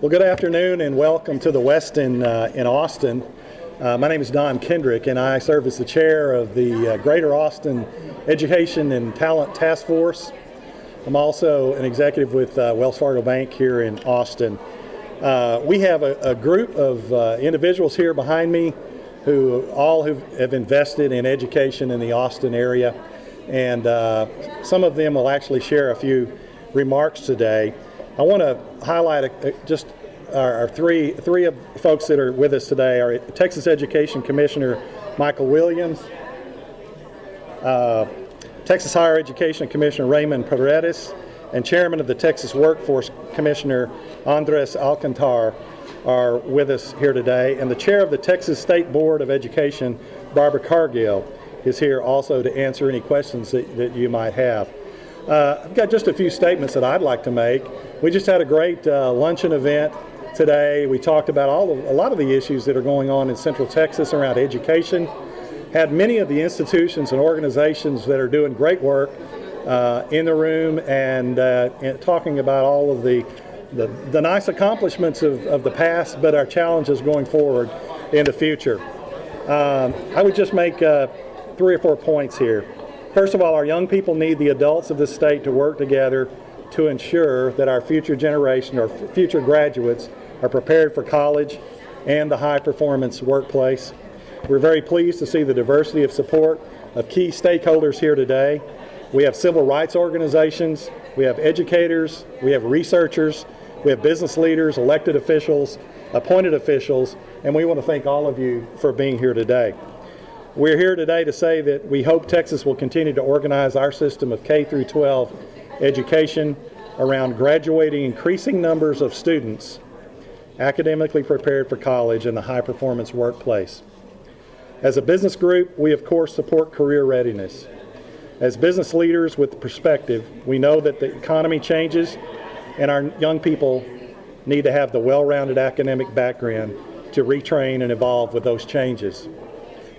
Well, good afternoon and welcome to the Westin in Austin. My name is Don Kendrick and I serve as the chair of the Greater Austin Education and Talent Task Force. I'm also an executive with Wells Fargo Bank here in Austin. We have a group of individuals here behind me who have invested in education in the Austin area, and some of them will actually share a few remarks today. I want to highlight just our three of the folks that are with us today. Our Texas Education Commissioner Michael Williams, Texas Higher Education Commissioner Raymond Paredes, and Chairman of the Texas Workforce Commissioner Andres Alcantar are with us here today. And the Chair of the Texas State Board of Education, Barbara Cargill, is here also to answer any questions that you might have. I've got just a few statements that I'd like to make. We just had a great luncheon event today. We talked about a lot of the issues that are going on in Central Texas around education. Had many of the institutions and organizations that are doing great work in the room and talking about all of the nice accomplishments of the past, but our challenges going forward in the future. I would just make 3 or 4 points here. First of all, our young people need the adults of the state to work together to ensure that our future generation or future graduates are prepared for college and the high-performance workplace. We're very pleased to see the diversity of support of key stakeholders here today. We have civil rights organizations, we have educators, we have researchers, we have business leaders, elected officials, appointed officials, and we want to thank all of you for being here today. We're here today to say that we hope Texas will continue to organize our system of K through 12 education around graduating increasing numbers of students academically prepared for college and the high-performance workplace. As a business group, we of course support career readiness. As business leaders with perspective, we know that the economy changes and our young people need to have the well-rounded academic background to retrain and evolve with those changes.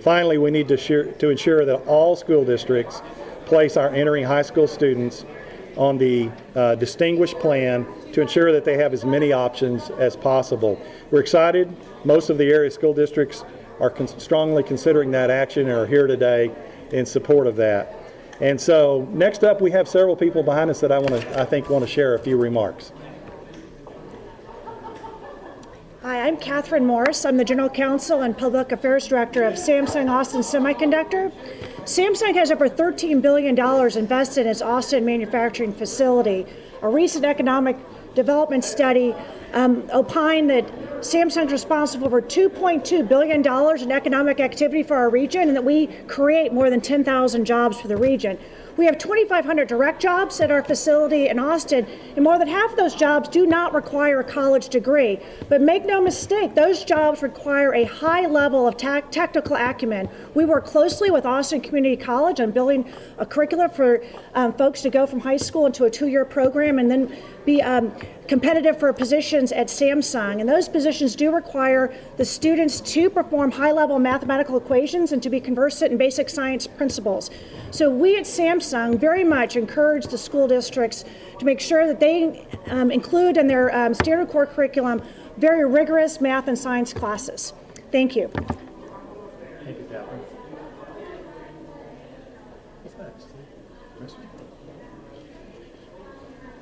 Finally, we need to ensure that all school districts place our entering high school students on the distinguished plan to ensure that they have as many options as possible. We're excited. Most of the area school districts are strongly considering that action and are here today in support of that. And so next up, we have several people behind us that I think want to share a few remarks. Hi, I'm Catherine Morris. I'm the General Counsel and Public Affairs Director of Samsung Austin Semiconductor. Samsung has over $13 billion invested in its Austin manufacturing facility. A recent economic development study opined that Samsung is responsible for $2.2 billion in economic activity for our region, and that we create more than 10,000 jobs for the region. We have 2,500 direct jobs at our facility in Austin, and more than half of those jobs do not require a college degree. But make no mistake, those jobs require a high level of technical acumen. We work closely with Austin Community College on building a curriculum for folks to go from high school into a 2-year program and then be competitive for positions at Samsung. And those positions do require the students to perform high-level mathematical equations and to be conversant in basic science principles. So we at Samsung very much encourage the school districts to make sure that they include in their standard core curriculum very rigorous math and science classes. Thank you. Thank you, Catherine.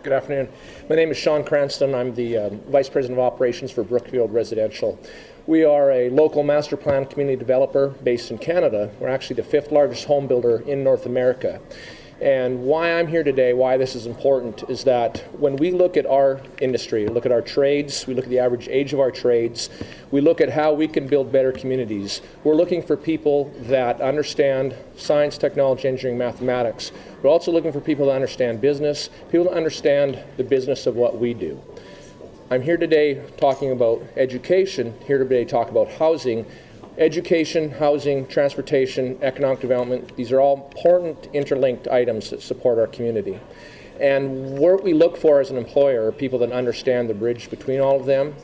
Good afternoon. My name is Sean Cranston. I'm the Vice President of Operations for Brookfield Residential. We are a local master plan community developer based in Canada. We're actually the 5th largest home builder in North America. And why I'm here today, why this is important, is that when we look at our industry, look at our trades, we look at the average age of our trades, we look at how we can build better communities, we're looking for people that understand science, technology, engineering, mathematics. We're also looking for people that understand business, people that understand the business of what we do. I'm here today talking about education, here today to talk about housing. Education, housing, transportation, economic development, these are all important interlinked items that support our community. And what we look for as an employer are people that understand the bridge between all of them.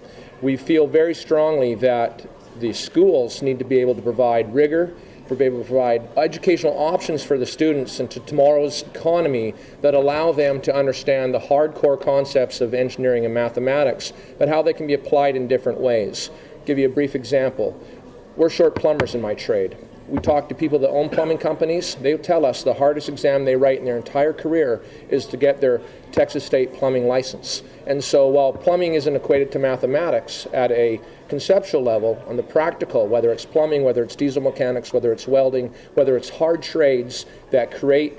We feel very strongly that the schools need to be able to provide rigor, to be able to provide educational options for the students into tomorrow's economy that allow them to understand the hardcore concepts of engineering and mathematics, but how they can be applied in different ways. I'll give you a brief example. We're short plumbers in my trade. We talk to people that own plumbing companies. They tell us the hardest exam they write in their entire career is to get their Texas State plumbing license. And so while plumbing isn't equated to mathematics at a conceptual level, on the practical, whether it's plumbing, whether it's diesel mechanics, whether it's welding, whether it's hard trades that create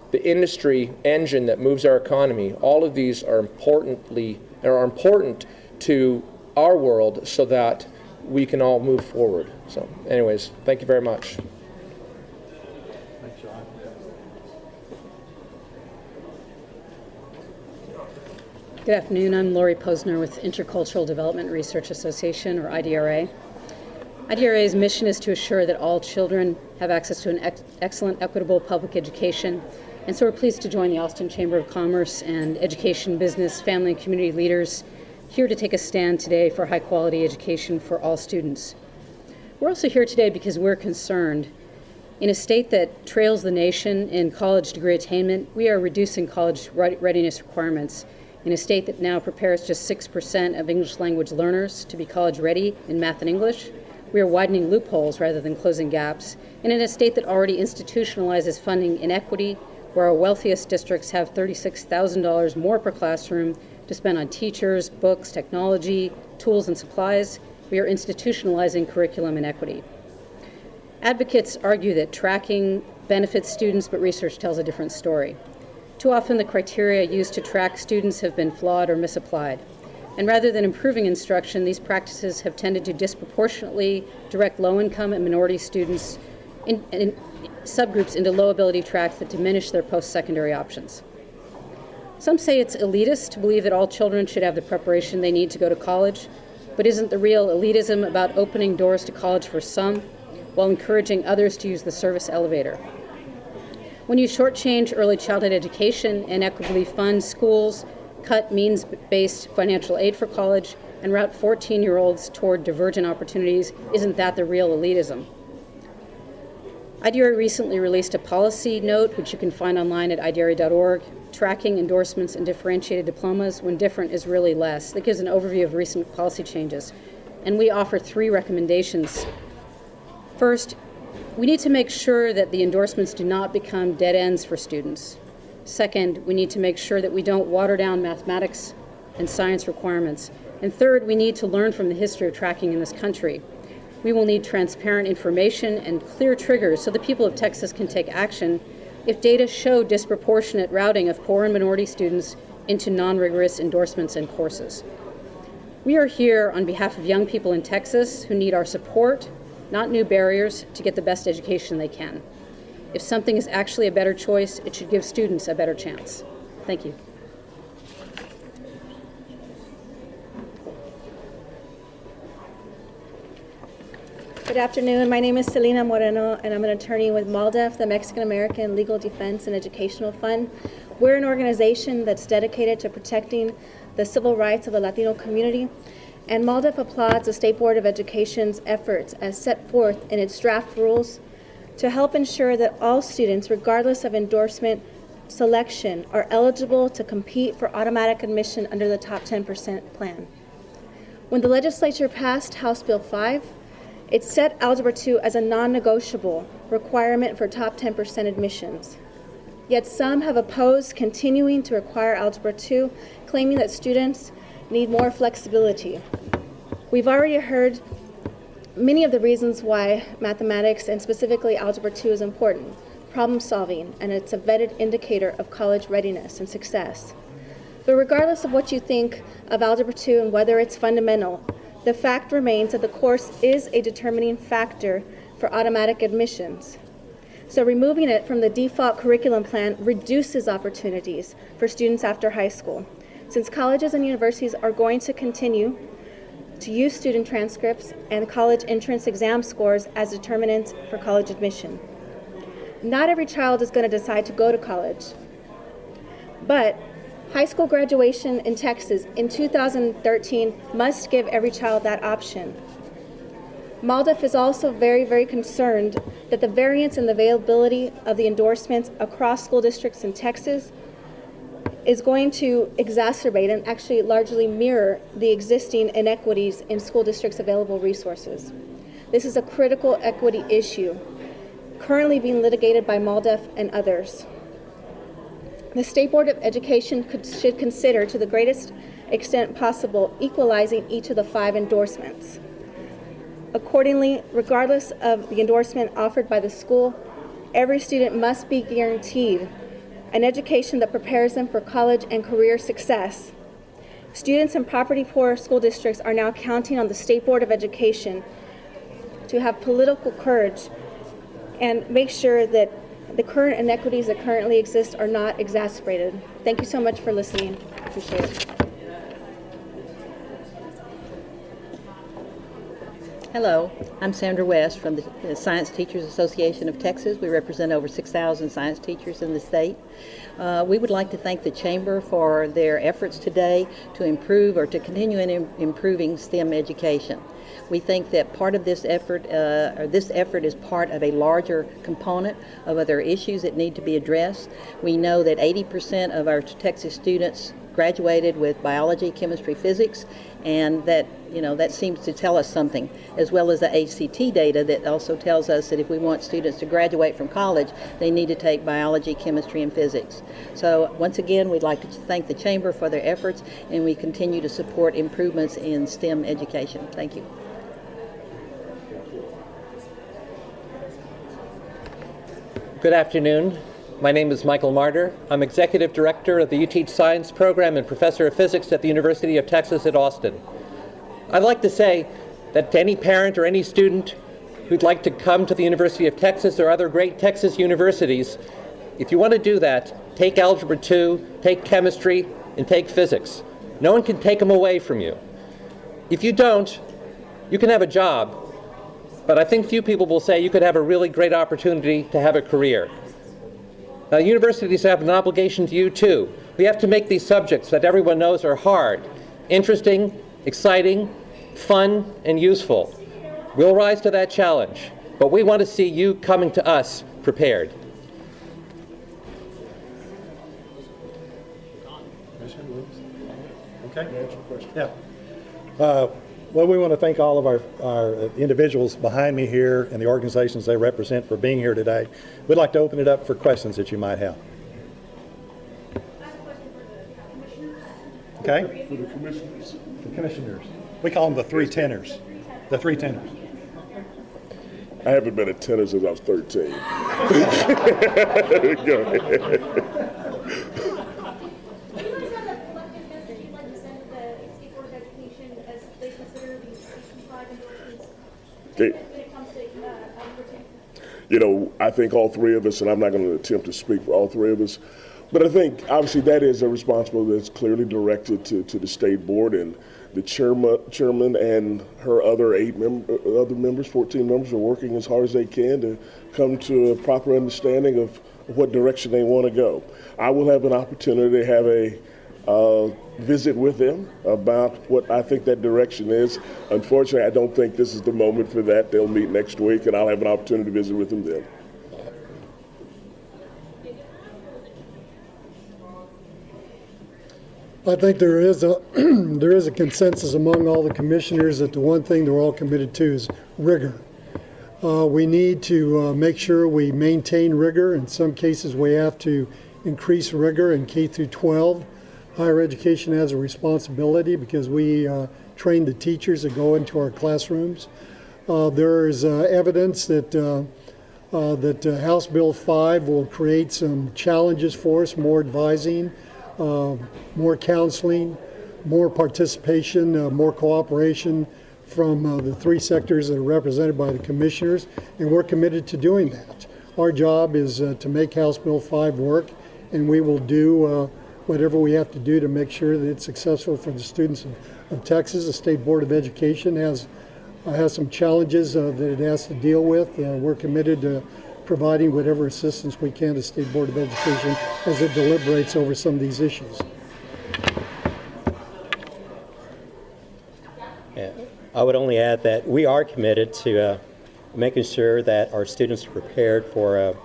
the industry engine that moves our economy, all of these are important to our world so that we can all move forward. So anyways, thank you very much. Good afternoon. I'm Lori Posner with Intercultural Development Research Association, or IDRA. IDRA's mission is to assure that all children have access to an excellent, equitable public education. And so we're pleased to join the Austin Chamber of Commerce and education, business, family, and community leaders here to take a stand today for high-quality education for all students. We're also here today because we're concerned. In a state that trails the nation in college degree attainment, we are reducing college readiness requirements. In a state that now prepares just 6% of English language learners to be college ready in math and English, we are widening loopholes rather than closing gaps. And in a state that already institutionalizes funding inequity, where our wealthiest districts have $36,000 more per classroom to spend on teachers, books, technology, tools, and supplies, we are institutionalizing curriculum inequity. Advocates argue that tracking benefits students, but research tells a different story. Too often the criteria used to track students have been flawed or misapplied. And rather than improving instruction, these practices have tended to disproportionately direct low-income and minority students in subgroups into low-ability tracks that diminish their post-secondary options. Some say it's elitist to believe that all children should have the preparation they need to go to college, but isn't the real elitism about opening doors to college for some while encouraging others to use the service elevator? When you shortchange early childhood education and equitably fund schools, cut means-based financial aid for college, and route 14-year-olds toward divergent opportunities, isn't that the real elitism? IDRA recently released a policy note, which you can find online at idra.org, tracking endorsements and differentiated diplomas when different is really less. That gives an overview of recent policy changes. And we offer 3 recommendations. First, we need to make sure that the endorsements do not become dead ends for students. Second, we need to make sure that we don't water down mathematics and science requirements. And third, we need to learn from the history of tracking in this country. We will need transparent information and clear triggers so the people of Texas can take action if data show disproportionate routing of poor and minority students into non-rigorous endorsements and courses. We are here on behalf of young people in Texas who need our support, not new barriers, to get the best education they can. If something is actually a better choice, it should give students a better chance. Thank you. Good afternoon. My name is Selena Moreno, and I'm an attorney with MALDEF, the Mexican American Legal Defense and Educational Fund. We're an organization that's dedicated to protecting the civil rights of the Latino community, and MALDEF applauds the State Board of Education's efforts as set forth in its draft rules to help ensure that all students, regardless of endorsement selection, are eligible to compete for automatic admission under the Top 10% plan. When the legislature passed House Bill 5, it set Algebra 2 as a non-negotiable requirement for top 10% admissions. Yet some have opposed continuing to require Algebra 2, claiming that students need more flexibility. We've already heard many of the reasons why mathematics, and specifically Algebra 2, is important. Problem solving, and it's a vetted indicator of college readiness and success. But regardless of what you think of Algebra 2 and whether it's fundamental, the fact remains that the course is a determining factor for automatic admissions. So removing it from the default curriculum plan reduces opportunities for students after high school, since colleges and universities are going to continue to use student transcripts and college entrance exam scores as determinants for college admission. Not every child is going to decide to go to college, but high school graduation in Texas in 2013 must give every child that option. MALDEF is also very, very concerned that that the variance in the availability of the endorsements across school districts in Texas is going to exacerbate and actually largely mirror the existing inequities in school districts' available resources. This is a critical equity issue currently being litigated by MALDEF and others. The State Board of Education should consider, to the greatest extent possible, equalizing each of the 5 endorsements. Accordingly, regardless of the endorsement offered by the school, every student must be guaranteed an education that prepares them for college and career success. Students in poverty-poor school districts are now counting on the State Board of Education to have political courage and make sure that the current inequities that currently exist are not exacerbated. Thank you so much for listening. Appreciate it. Hello, I'm Sandra West from the Science Teachers Association of Texas. We represent over 6,000 science teachers in the state. We would like to thank the Chamber for their efforts today to improve or to continue in improving STEM education. We think that part of this effort is part of a larger component of other issues that need to be addressed. We know that 80% of our Texas students graduated with biology, chemistry, physics, and that seems to tell us something, as well as the ACT data that also tells us that if we want students to graduate from college, they need to take biology, chemistry, and physics. So once again, we'd like to thank the Chamber for their efforts, and we continue to support improvements in STEM education. Thank you. Good afternoon. My name is Michael Martyr. I'm Executive Director of the UTeach Science Program and Professor of Physics at the University of Texas at Austin. I'd like to say that to any parent or any student who'd like to come to the University of Texas or other great Texas universities, if you want to do that, take Algebra 2, take chemistry, and take physics. No one can take them away from you. If you don't, you can have a job, but I think few people will say you could have a really great opportunity to have a career. Now, universities have an obligation to you too. We have to make these subjects that everyone knows are hard, interesting, exciting, fun, and useful. We'll rise to that challenge, but we want to see you coming to us prepared. Okay? Yeah. Well, we want to thank all of our individuals behind me here and the organizations they represent for being here today. We'd like to open it up for questions that you might have. Okay? For the commissioners. The commissioners. We call them the 3 tenors. The 3 tenors. I haven't been a tenor since I was 13. Go ahead. Okay. I think all 3 of us, and I'm not going to attempt to speak for all 3 of us, but I think obviously that is a responsibility that's clearly directed to the state board, and the chairman and her other 14 members are working as hard as they can to come to a proper understanding of what direction they want to go. I will have an opportunity to have a visit with them about what I think that direction is. Unfortunately, I don't think this is the moment for that. They'll meet next week, and I'll have an opportunity to visit with them then. I think there is a consensus among all the commissioners that the one thing they're all committed to is rigor. We need to make sure we maintain rigor. In some cases, we have to increase rigor in K through 12. Higher education has a responsibility because we train the teachers that go into our classrooms. There is evidence that House Bill 5 will create some challenges for us, more advising, more counseling, more participation, more cooperation from the 3 sectors that are represented by the commissioners, and we're committed to doing that. Our job is to make House Bill 5 work, and we will do whatever we have to do to make sure that it's successful for the students of Texas. The State Board of Education has some challenges that it has to deal with. We're committed to providing whatever assistance we can to the State Board of Education as it deliberates over some of these issues. I would only add that we are committed to making sure that our students are prepared for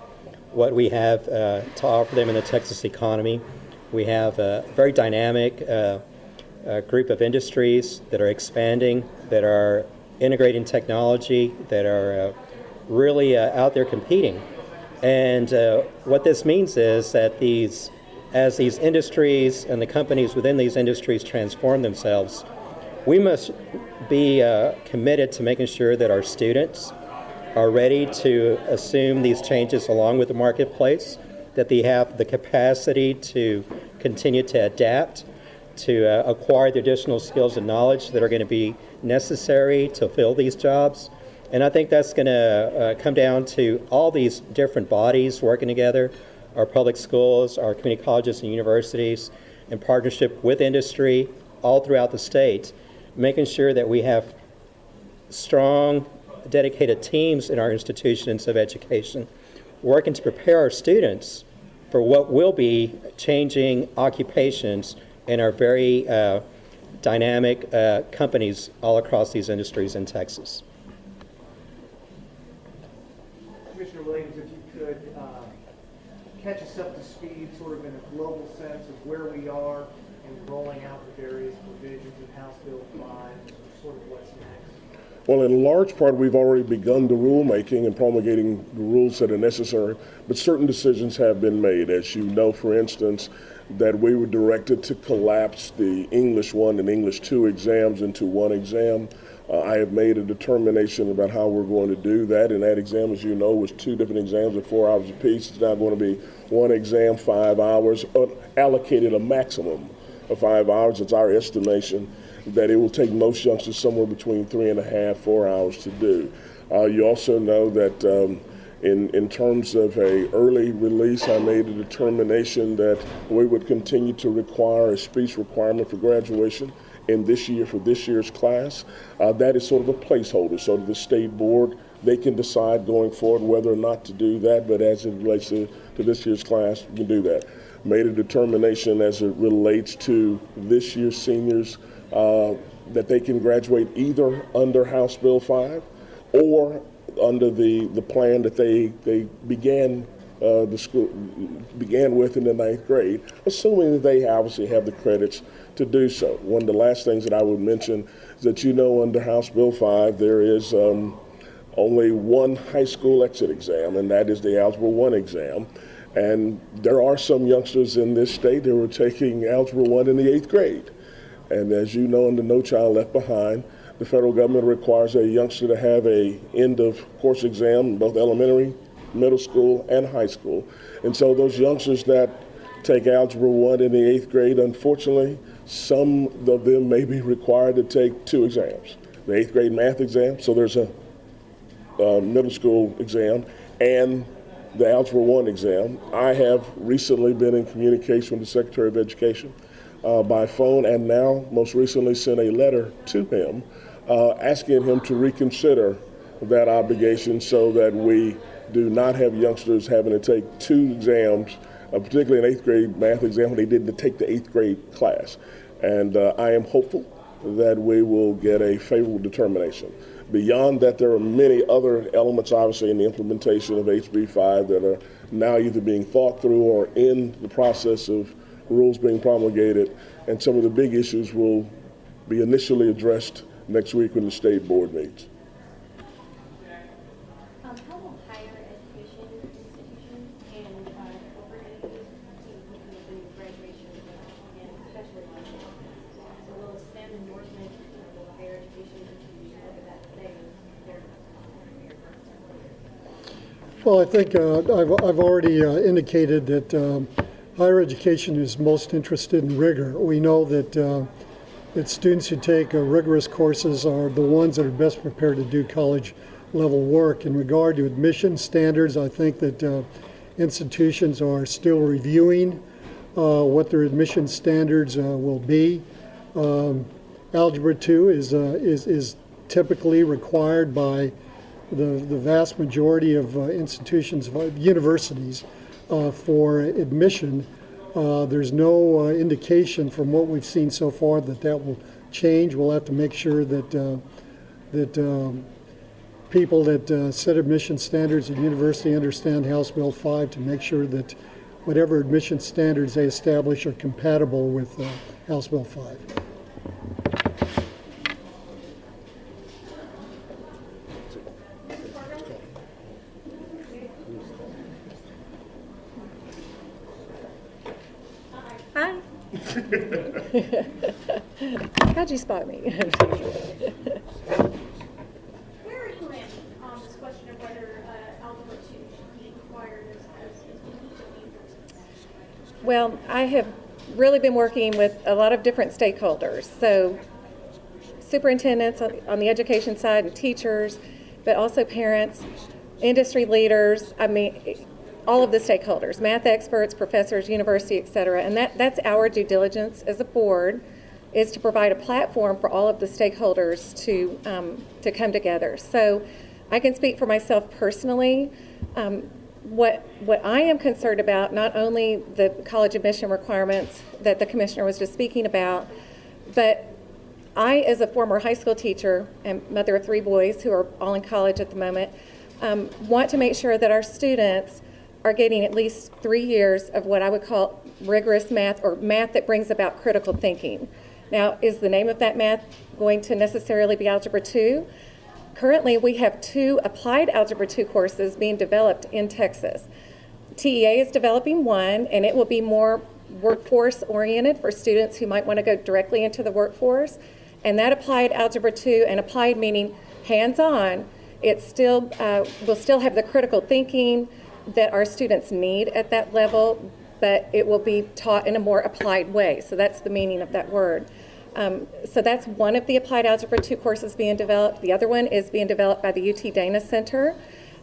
what we have to offer them in the Texas economy. We have a very dynamic group of industries that are expanding, that are integrating technology, that are really out there competing. And what this means is that as these industries and the companies within these industries transform themselves, we must be committed to making sure that our students are ready to assume these changes along with the marketplace, that they have the capacity to continue to adapt, to acquire the additional skills and knowledge that are going to be necessary to fill these jobs. And I think that's going to come down to all these different bodies working together, our public schools, our community colleges and universities, in partnership with industry all throughout the state, making sure that we have strong, dedicated teams in our institutions of education, working to prepare our students for what will be changing occupations in our very dynamic companies all across these industries in Texas. Commissioner Williams, if you could catch us up to speed sort of in a global sense of where we are in rolling out the various provisions of House Bill 5, sort of what's next. Well, in large part, we've already begun the rulemaking and promulgating the rules that are necessary, but certain decisions have been made. As you know, for instance, that we were directed to collapse the English 1 and English 2 exams into one exam. I have made a determination about how we're going to do that, and that exam, as you know, was 2 different exams at 4 hours apiece. It's now going to be 1 exam, 5 hours, allocated a maximum of 5 hours. It's our estimation that it will take most youngsters somewhere between 3.5, 4 hours to do. You also know that in terms of a early release, I made a determination that we would continue to require a speech requirement for graduation in this year for this year's class. That is sort of a placeholder, so that the state board, they can decide going forward whether or not to do that, but as it relates to this year's class, we can do that. Made a determination as it relates to this year's seniors that they can graduate either under House Bill 5 or under the plan that they began the school began with in the 9th grade, assuming that they obviously have the credits to do so. One of the last things that I would mention is that, you know, under House Bill 5 there is only one high school exit exam, and that is the Algebra 1 exam. And there are some youngsters in this state that were taking Algebra 1 in the 8th grade. And as you know, under No Child Left Behind, the federal government requires a youngster to have a end-of-course exam in both elementary, middle school, and high school. And so those youngsters that take Algebra 1 in the 8th grade, unfortunately, some of them may be required to take 2 exams. The 8th grade math exam, so there's a middle school exam, and the Algebra 1 exam. I have recently been in communication with the Secretary of Education by phone, and now most recently sent a letter to him asking him to reconsider that obligation so that we do not have youngsters having to take 2 exams, particularly an 8th grade math exam when they didn't take the 8th grade class. And I am hopeful that we will get a favorable determination. Beyond that, there are many other elements, obviously, in the implementation of HB 5 that are now either being thought through or in the process of rules being promulgated. And some of the big issues will be initially addressed next week when the state board meets. How will higher education institutions and corporate entities compete with the new graduation and especially on campus? So will STEM endorsement of higher education institutions look at that and say they're Well, I think I've already indicated that higher education is most interested in rigor. We know that students who take rigorous courses are the ones that are best prepared to do college level work. In regard to admission standards, I think that institutions are still reviewing what their admission standards will be. Algebra 2 is typically required by the vast majority of institutions, universities, for admission. There's no indication from what we've seen so far that will change. We'll have to make sure that people that set admission standards at university understand House Bill 5 to make sure that whatever admission standards they establish are compatible with House Bill 5. Hi. How'd you spot me? Where are you landing on this question of whether Algebra 2 should be required as Well, I have really been working with a lot of different stakeholders. So superintendents on the education side and teachers, but also parents, industry leaders, I mean, all of the stakeholders, math experts, professors, university, et cetera. And that's our due diligence as a board, is to provide a platform for all of the stakeholders to come together. So I can speak for myself personally. What I am concerned about, not only the college admission requirements that the commissioner was just speaking about, but I, as a former high school teacher and mother of 3 boys who are all in college at the moment, want to make sure that our students are getting at least 3 years of what I would call rigorous math, or math that brings about critical thinking. Now, is the name of that math going to necessarily be Algebra 2? Currently, we have 2 applied Algebra 2 courses being developed in Texas. TEA is developing one, and it will be more workforce-oriented for students who might want to go directly into the workforce. And that applied Algebra 2, and applied meaning hands-on, it still will still have the critical thinking that our students need at that level, but it will be taught in a more applied way. So that's the meaning of that word. So that's one of the applied Algebra 2 courses being developed. The other one is being developed by the UT Dana Center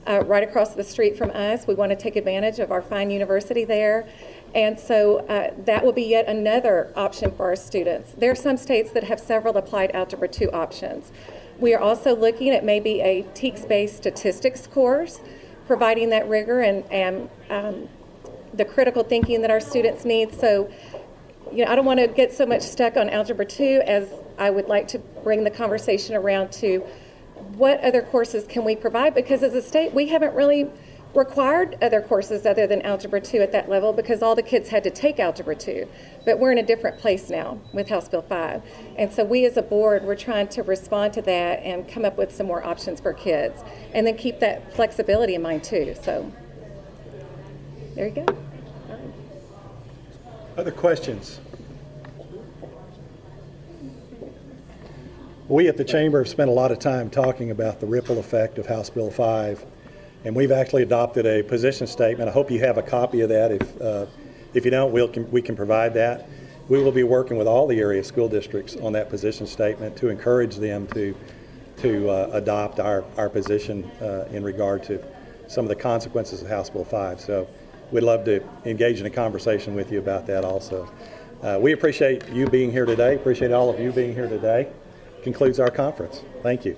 right across the street from us. We want to take advantage of our fine university there. And so that will be yet another option for our students. There are some states that have several applied Algebra 2 options. We are also looking at maybe a TEKS-based statistics course, providing that rigor and the critical thinking that our students need. So, you know, I don't want to get so much stuck on Algebra 2 as I would like to bring the conversation around to what other courses can we provide, because as a state, we haven't really required other courses other than Algebra 2 at that level, because all the kids had to take Algebra 2. But we're in a different place now with House Bill 5. And so we as a board, we're trying to respond to that and come up with some more options for kids. And then keep that flexibility in mind too. So there you go. Other questions? We at the Chamber have spent a lot of time talking about the ripple effect of House Bill 5, and we've actually adopted a position statement. I hope you have a copy of that. If you don't, we can provide that. We will be working with all the area school districts on that position statement to encourage them to adopt our position in regard to some of the consequences of House Bill 5. So we'd love to engage in a conversation with you about that also. We appreciate you being here today. Appreciate all of you being here today. Concludes our conference. Thank you.